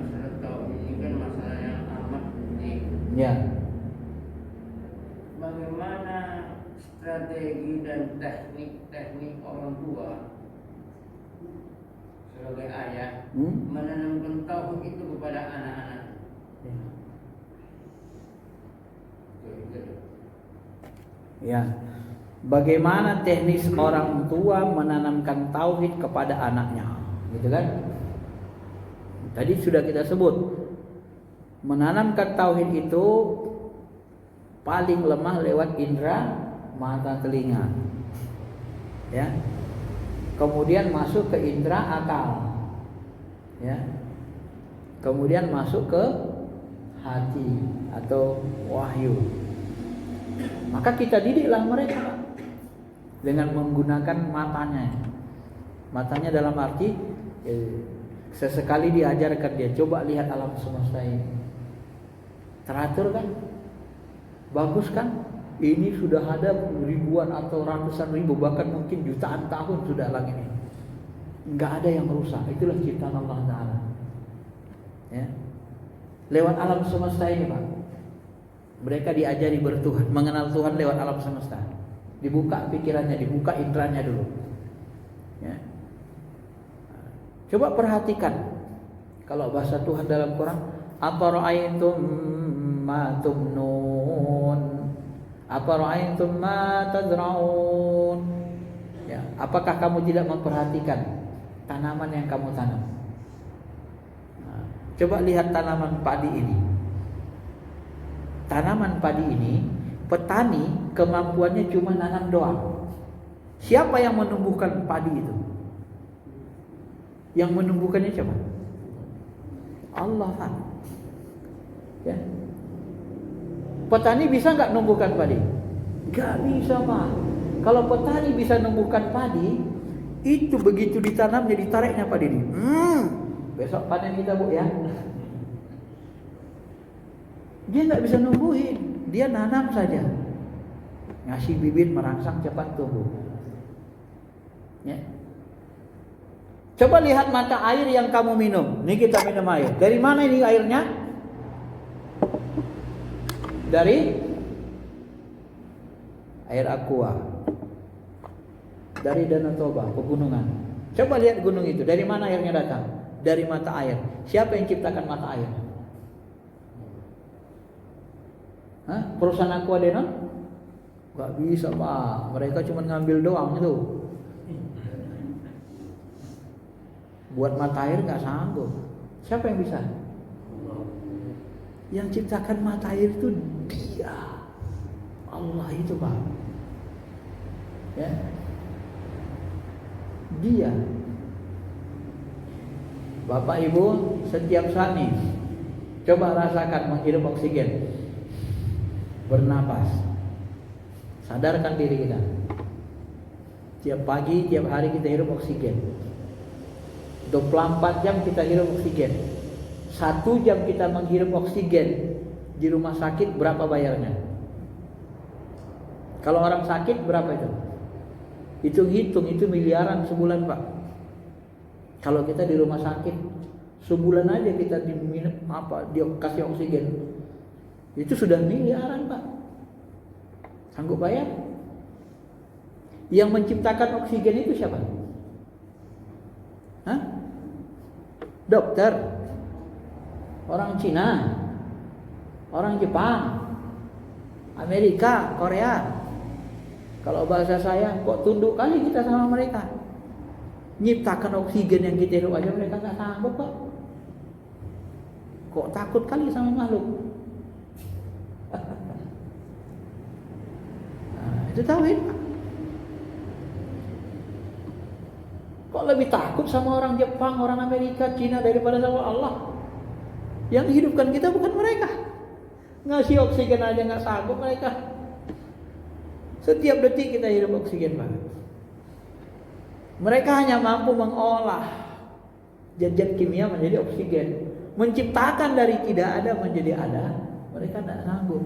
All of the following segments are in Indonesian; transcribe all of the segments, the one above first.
masalah tauhid ini kan masalah yang amat penting. Ya. Bagaimana strategi dan teknik orang tua sebagai ayah menanamkan tauhid itu kepada anak-anak? Ya. Bagaimana teknis orang tua menanamkan tauhid kepada anaknya, gitu kan? Tadi sudah kita sebut, menanamkan tauhid itu paling lemah lewat indera mata telinga, ya. Kemudian masuk ke indera akal, ya. Kemudian masuk ke hati atau wahyu. Maka kita didiklah mereka dengan menggunakan matanya. Matanya dalam arti sesekali diajarkan dia, coba lihat alam semesta ini. Teratur kan? Bagus kan? Ini sudah ada ribuan atau ratusan ribu, bahkan mungkin jutaan tahun sudah langit ini. Enggak ada yang merusak. Itulah ciptaan Allah Ta'ala. Ya. Lewat alam semesta ini, Pak. Mereka diajari bertuhan, mengenal Tuhan lewat alam semesta. Dibuka pikirannya, dibuka inderanya dulu. Ya. Coba perhatikan, kalau bahasa Tuhan dalam Quran, afara'aytum ma tumnun, afara'aytum ma tazra'un. Ya, apakah kamu tidak memperhatikan tanaman yang kamu tanam? Nah, coba lihat tanaman padi ini. Tanaman padi ini, petani kemampuannya cuma nanam doang. Siapa yang menumbuhkan padi itu? Yang menumbuhkannya siapa? Allah kan. Ya. Petani bisa nggak numbuhkan padi? Nggak bisa, Pak. Kalau petani bisa numbuhkan padi, itu begitu ditanamnya, ditariknya padi ini. Besok panen kita, Bu, ya. Dia nggak bisa numbuhin, dia nanam saja, ngasih bibit, merangsang, cepat tumbuh. Ya. Coba lihat mata air yang kamu minum. Ini kita minum air. Dari mana ini airnya? Dari air aqua. Dari Danau Toba, pegunungan. Coba lihat gunung itu. Dari mana airnya datang? Dari mata air. Siapa yang ciptakan mata air? Hah? Perusahaan Aqua Denon? Gak bisa, Pak. Mereka cuma ngambil doang itu. Buat mata air gak sanggup. Siapa yang bisa? Yang ciptakan mata air itu Dia, Allah itu, Pak. Ya. Dia. Bapak Ibu, setiap saat nih, coba rasakan menghirup oksigen, bernapas. Sadarkan diri kita. Tiap pagi, tiap hari kita hirup oksigen. 24 jam kita hirup oksigen. 1 jam kita menghirup oksigen di rumah sakit, berapa bayarnya? Kalau orang sakit berapa itu? Hitung-hitung, itu miliaran sebulan, Pak. Kalau kita di rumah sakit, sebulan aja kita diminum dia kasih oksigen, itu sudah miliaran, Pak. Sanggup bayar? Yang menciptakan oksigen itu siapa? Hah? Dokter? Orang Cina? Orang Jepang? Amerika? Korea? Kalau bahasa saya, kok tunduk kali kita sama mereka. Nyiptakan oksigen yang kita hirup aja mereka gak sanggup, kok. Kok takut kali sama makhluk. Nah, itu tauhid. Kok lebih takut sama orang Jepang, orang Amerika, Cina daripada sama Allah? Yang hidupkan kita bukan mereka. Ngasih oksigen aja gak sanggup mereka. Setiap detik kita hidup oksigen, Pak. Mereka hanya mampu mengolah zat-zat kimia menjadi oksigen, menciptakan dari tidak ada menjadi ada. Mereka tidak sanggup.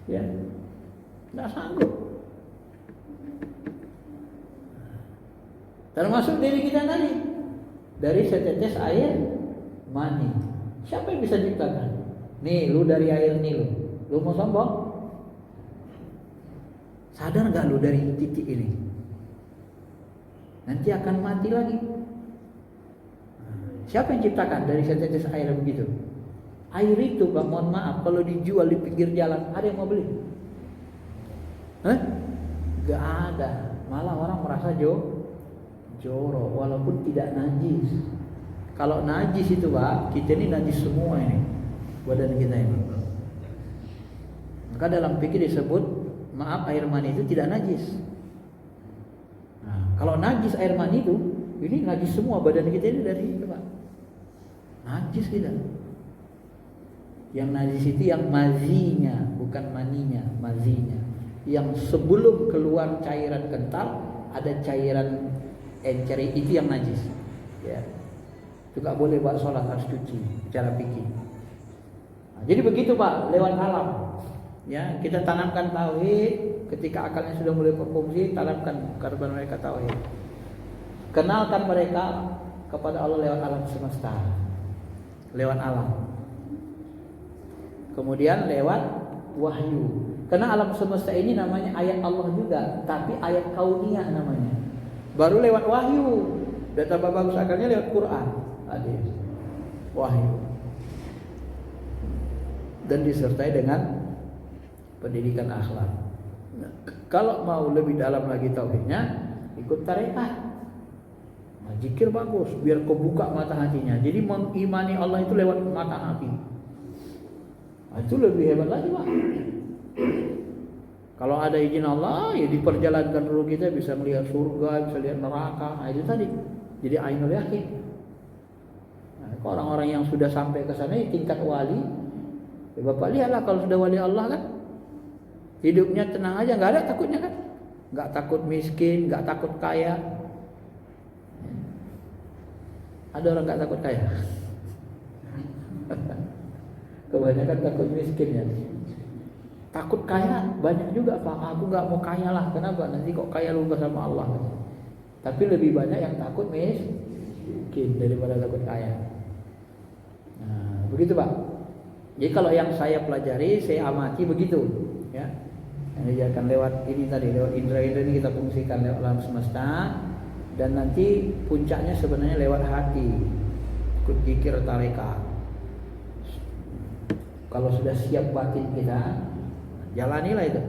Ya, tidak sanggup. Termasuk diri kita tadi. dari setetes air mani. Siapa yang bisa ciptakan? Nih, lu dari air Nil, lu mau sombong? Sadar gak lu dari titik ini? Nanti akan mati lagi. Siapa yang ciptakan dari setetes air begitu? Air itu, Pak, mohon maaf, kalau dijual di pinggir jalan, ada yang mau beli? Hah? Gak ada. Malah orang merasa jorok, walaupun tidak najis. Kalau najis itu, Pak, kita ini najis semua ini, badan kita ini. Maka dalam fikih disebut, maaf, air mani itu tidak najis. Nah, kalau najis air mani itu, ini najis semua badan kita ini dari itu, Pak. Najis kita. Yang najis itu yang mazinya, bukan maninya, mazinya. Yang sebelum keluar cairan kental, ada cairan encer, itu yang najis. Ya. Juga boleh buat sholat harus cuci, cara pikir. Nah, jadi begitu, Pak, lewat alam. Ya, kita tanamkan tauhid. Ketika akalnya sudah mulai berfungsi, tanamkan kepada mereka tauhid. Kenalkan mereka kepada Allah lewat alam semesta, lewat alam. Kemudian lewat wahyu. Karena alam semesta ini namanya ayat Allah juga, tapi ayat kauniyah namanya. Baru lewat wahyu. Dan tambah bagus akalnya lewat Quran. Hadis. Wahyu. Dan disertai dengan pendidikan akhlak. Nah, kalau mau lebih dalam lagi tauhidnya, ikut tarekat. Nah, zikir bagus, biar kau buka mata hatinya. Jadi mengimani Allah itu lewat mata hati. Nah, itu lebih hebat lagi, Pak. Kalau ada izin Allah, ya diperjalankan dulu, kita bisa melihat surga, bisa lihat neraka. Nah, itu tadi. Jadi ainul yakin. Nah, orang-orang yang sudah sampai ke sana tingkat wali, ya Bapak lihatlah kalau sudah wali Allah kan, hidupnya tenang aja, nggak ada takutnya kan, nggak takut miskin, nggak takut kaya. Ada orang nggak takut kaya? Kebanyakan takut miskin ya. Takut kaya banyak juga, Pak. Aku nggak mau kaya lah. Kenapa? Nanti kok kaya lupa sama Allah. Tapi lebih banyak yang takut miskin daripada takut kaya. Nah, begitu, Pak. Jadi kalau yang saya pelajari, saya amati begitu, ya. Yang diajarkan lewat ini tadi, lewat indra-indra ini kita fungsikan lewat alam semesta, dan nanti puncaknya sebenarnya lewat hati. Ikut zikir tarekat. Kalau sudah siap batin kita, jalanilah itu.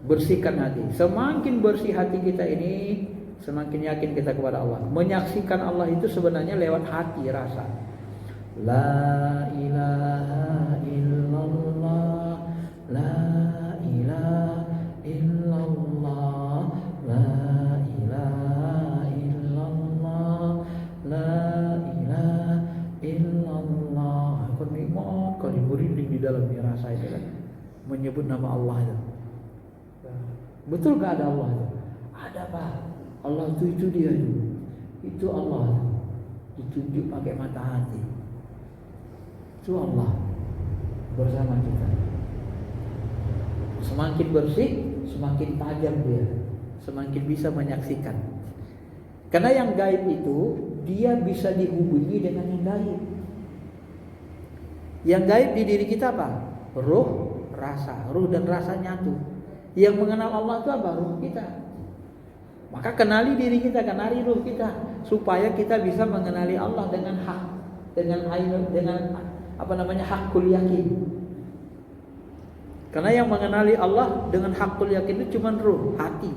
Bersihkan hati. Semakin bersih hati kita ini, semakin yakin kita kepada Allah. Menyaksikan Allah itu sebenarnya lewat hati, rasa. La ilaha illallah, la ilaha illallah, la ilaha illallah, la ilaha illallah. Kau nikmat, kau merinding di dalam rasa itu kan, menyebut nama Allah itu. Betul gak ada Allah itu? Ada, Pak. Allah itu dia itu Allah. Ditunjuk pakai mata hati. Itu Allah bersama kita. Semakin bersih, semakin tajam dia, semakin bisa menyaksikan. Karena yang gaib itu dia bisa dihubungi dengan yang gaib. Yang gaib di diri kita apa? Ruh, rasa. Ruh dan rasa nyatu. Yang mengenal Allah itu apa? Ruh kita. Maka kenali diri kita, kenali ruh kita, supaya kita bisa mengenali Allah dengan hak, dengan hakul yakin. Karena yang mengenali Allah dengan hakul yakin itu cuma ruh, hati.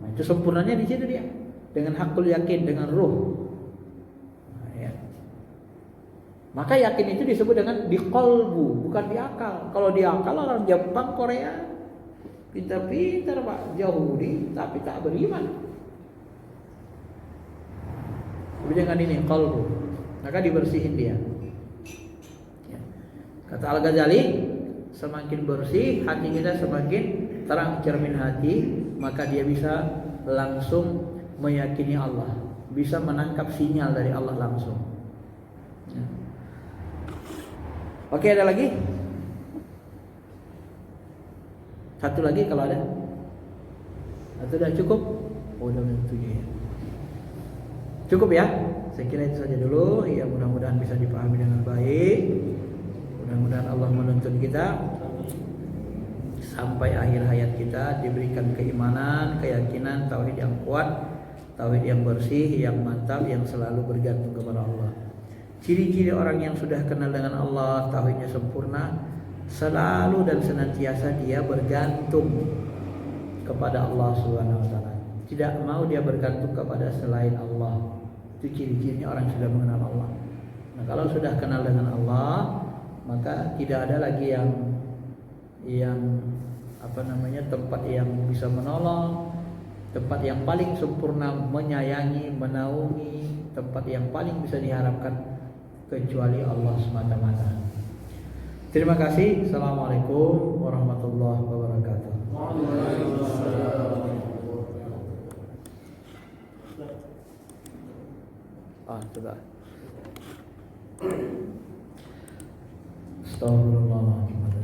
Nah, itu sempurnanya di situ dia. Dengan hakul yakin, dengan ruh. Nah, ya. Maka yakin itu disebut dengan di qalbu, bukan di akal. Kalau di akal orang Jepang, Korea pintar-pintar, Pak, Yahudi tapi tak beriman. Tapi dengan ini qalbu, maka dibersihin dia. Ya. Kata Al-Ghazali, semakin bersih hati kita, semakin terang cermin hati, maka dia bisa langsung meyakini Allah, bisa menangkap sinyal dari Allah langsung. Ya. Oke, ada lagi? Satu lagi kalau ada? Atau sudah cukup? Oh, udah menit 7 ya. Cukup ya. Saya kira itu saja dulu. Ya, mudah-mudahan bisa dipahami dengan baik. Mudah-mudahan Allah menuntun kita sampai akhir hayat kita diberikan keimanan, keyakinan, tauhid yang kuat, tauhid yang bersih, yang mantap, yang selalu bergantung kepada Allah. Ciri-ciri orang yang sudah kenal dengan Allah, tauhidnya sempurna, selalu dan senantiasa dia bergantung kepada Allah Subhanahu wa taala. Tidak mau dia bergantung kepada selain Allah. Itu ciri-cirinya orang yang sudah mengenal Allah. Nah, kalau sudah kenal dengan Allah, maka tidak ada lagi yang tempat yang bisa menolong, tempat yang paling sempurna menyayangi, menaungi, tempat yang paling bisa diharapkan kecuali Allah semata-mata. Terima kasih. Assalamualaikum warahmatullahi wabarakatuh. Coba. Astagfirullahaladzim.